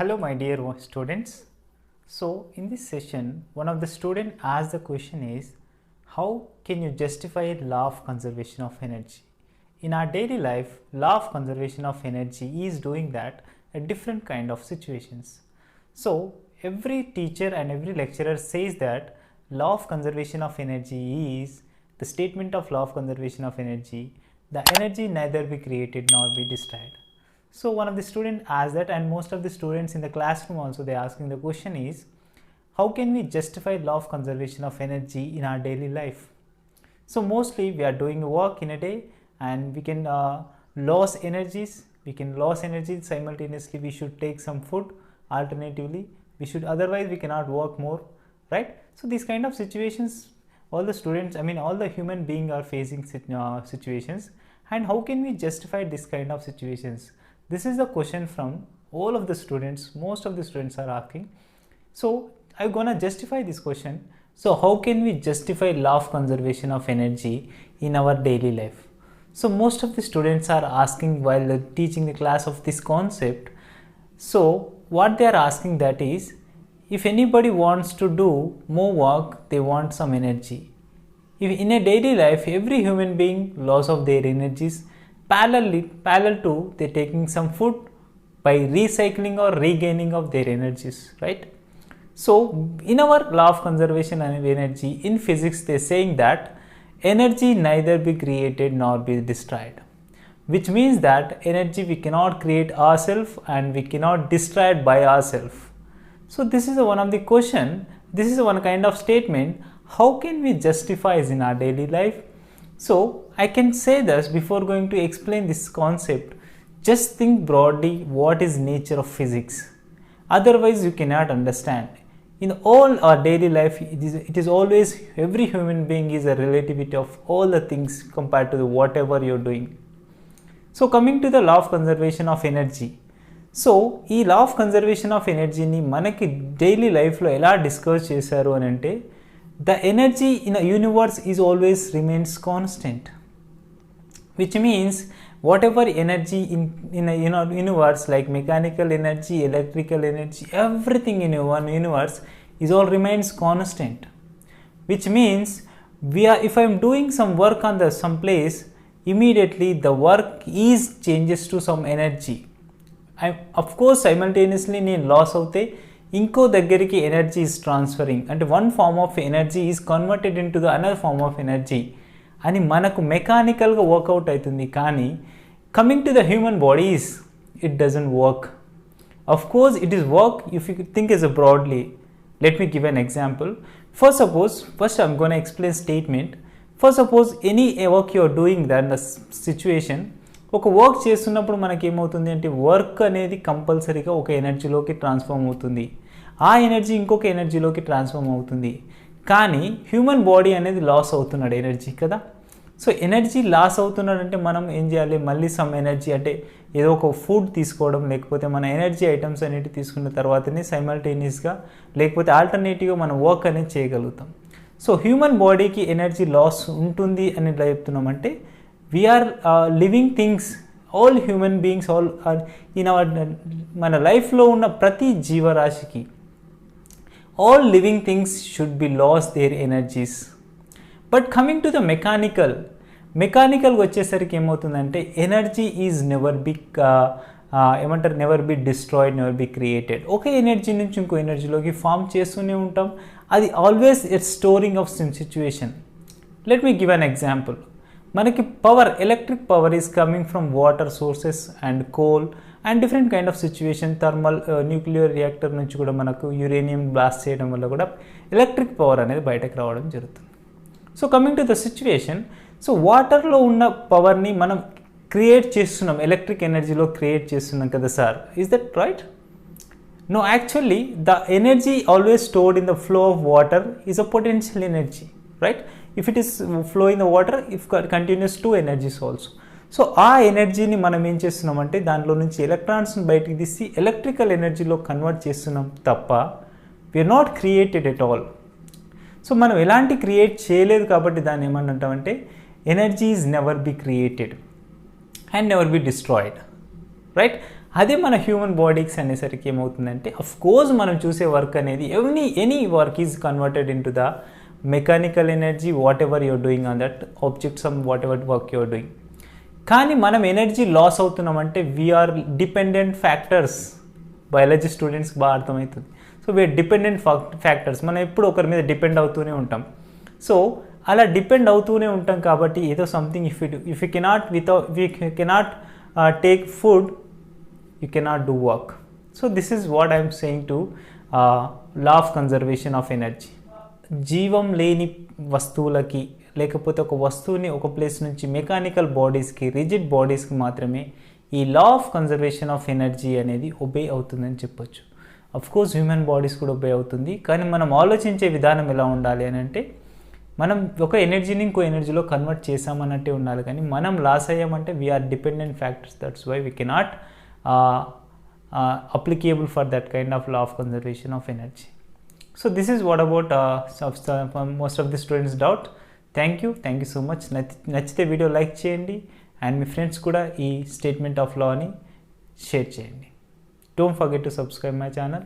Hello my dear students. So in this session, one of the students asked the question is, how can you justify law of conservation of energy? In our daily life, law of conservation of energy is doing that at different kind of situations. So every teacher and every lecturer says that law of conservation of energy is the statement of law of conservation of energy, the energy neither be created nor be destroyed. So one of the students asked that, and most of the students in the classroom also they are asking the question is, how can we justify law of conservation of energy in our daily life? So mostly we are doing work in a day and we can lose energies. We can lose energy simultaneously. We should take some food. Alternatively, we should, otherwise we cannot work more, right? So these kind of situations, all the students, all the human beings are facing situations. And how can we justify this kind of situations? This is the question from all of the students. Most of the students are asking. So I'm gonna justify this question. So how can we justify law of conservation of energy in our daily life? So most of the students are asking while teaching the class of this concept. So what they are asking that is, if anybody wants to do more work, they want some energy. If in a daily life, every human being loss of their energies parallel to they taking some food by recycling or regaining of their energies, right? So in our law of conservation of energy in physics, they are saying that energy neither be created nor be destroyed, which means that energy we cannot create ourselves and we cannot destroy it by ourselves. So this is one of the question. This is one kind of statement. How can we justify this in our daily life? So I can say this before going to explain this concept. Just think broadly what is nature of physics. Otherwise you cannot understand. In all our daily life, it is always, every human being is a relativity of all the things compared to whatever you're doing. So coming to the law of conservation of energy. So ఈ law of conservation of energy ని మనకి daily life లో ఎలా discuss చేశారు అని అంటే, the energy in a universe is always remains constant, which means whatever energy in a universe like mechanical energy, electrical energy, everything in one universe is all remains constant, which means if I am doing some work on some place, immediately the work is changes to some energy. Of course simultaneously నేను loss అవుతే ఇంకో దగ్గరికి energy is transferring, అంటే one form of energy is converted into the another form of energy అని మనకు మెకానికల్గా work out అవుతుంది. కానీ coming to the human bodies it doesn't work. Of course it is work if you think as a broadly. Let me give an example. First I'm going to explain statement. First suppose any work you are doing that in the situation, ఒక work చేస్తున్నప్పుడు మనకి ఏమవుతుంది అంటే work అనేది కంపల్సరీగా ఒక ఎనర్జీలోకి transform అవుతుంది. ఆ ఎనర్జీ ఇంకొక ఎనర్జీలోకి ట్రాన్స్ఫార్మ్ అవుతుంది. కానీ హ్యూమన్ బాడీ అనేది లాస్ అవుతున్నాడు ఎనర్జీ కదా. సో ఎనర్జీ లాస్ అవుతున్నాడంటే మనం ఏం చేయాలి, మళ్ళీ సమ్ ఎనర్జీ అంటే ఏదో ఒక ఫుడ్ తీసుకోవడం, లేకపోతే మన ఎనర్జీ ఐటమ్స్ అనేవి తీసుకున్న తర్వాతనే సైమల్టేనియస్గా లేకపోతే ఆల్టర్నేటివ్గా మనం వర్క్ అనేది చేయగలుగుతాం. సో హ్యూమన్ బాడీకి ఎనర్జీ లాస్ ఉంటుంది అని ఎలా చెప్తున్నామంటే, we are living things, all human beings, all are in our మన లైఫ్లో ఉన్న ప్రతి జీవరాశికి all living things should be lost their energies. But coming to the mechanical వచ్చేసరికి ఏమవుతుందంటే energy is never be never be destroyed, never be created. ఒక energy నుంచి ఇంకో ఎనర్జీలోకి ఫామ్ చేస్తూనే ఉంటాం. అది always it's storing of some situation. Let me give an example. మనకి power, electric power is coming from water sources and coal and different kind of situation. Thermal nuclear reactor నుంచి కూడా మనకు యురేనియం బ్లాస్ట్ చేయడం వల్ల కూడా electric power అనేది బయటకు రావడం జరుగుతుంది. So coming to the situation, so వాటర్లో ఉన్న పవర్ని మనం క్రియేట్ చేస్తున్నాం, ఎలక్ట్రిక్ ఎనర్జీలో క్రియేట్ చేస్తున్నాం కదా sir, is that right? No, actually the energy always stored in the flow of water is a potential energy, right? If it is flow in the water, if continuous two energies also. So ఆ ఎనర్జీని మనం ఏం చేస్తున్నామంటే దానిలో నుంచి ఎలక్ట్రాన్స్ని బయటికి తీసి electrical ఎనర్జీలో కన్వర్ట్ చేస్తున్నాం తప్ప we are not created at all. So మనం ఎలాంటి క్రియేట్ చేయలేదు కాబట్టి దాన్ని ఏమంటామంటే energy is never be created and never be destroyed, right? అదే మన హ్యూమన్ బాడీస్ అనేసరికి ఏమవుతుందంటే అఫ్ కోర్స్ మనం చూసే వర్క్ అనేది any work is converted into the mechanical energy whatever you're doing on that object some whatever work you're doing. కానీ మనం energy loss అవుతున్నామంటే వీఆర్ డిపెండెంట్ ఫ్యాక్టర్స్. బయాలజీ స్టూడెంట్స్కి బాగా అర్థమవుతుంది. So we are dependent factors. మనం ఎప్పుడు ఒకరి మీద డిపెండ్ అవుతూనే ఉంటాం. సో అలా డిపెండ్ అవుతూనే ఉంటాం కాబట్టి ఏదో something if you cannot take food you cannot do work. So this is what I am saying to law of conservation of energy. జీవం లేని వస్తువులకి లేకపోతే ఒక వస్తువుని ఒక ప్లేస్ నుంచి మెకానికల్ బాడీస్కి రిజిడ్ బాడీస్కి మాత్రమే ఈ law of conservation of energy అనేది ఒబే అవుతుందని చెప్పొచ్చు. అఫ్కోర్స్ హ్యూమన్ బాడీస్ కూడా ఒబే అవుతుంది. కానీ మనం ఆలోచించే విధానం ఎలా ఉండాలి అని అంటే మనం ఒక ఎనర్జీని ఇంకో ఎనర్జీలో కన్వర్ట్ చేసామన్నట్టే ఉండాలి. కానీ మనం లాస్ అయ్యామంటే we are dependent factors. That's why we cannot applicable for that kind of law of conservation of energy. So this is what about most of the students doubt. Thank you so much. నచ్చితే video like చేయండి and me friends కూడా ఈ statement of లాని share చేయండి. Don't forget to subscribe my channel.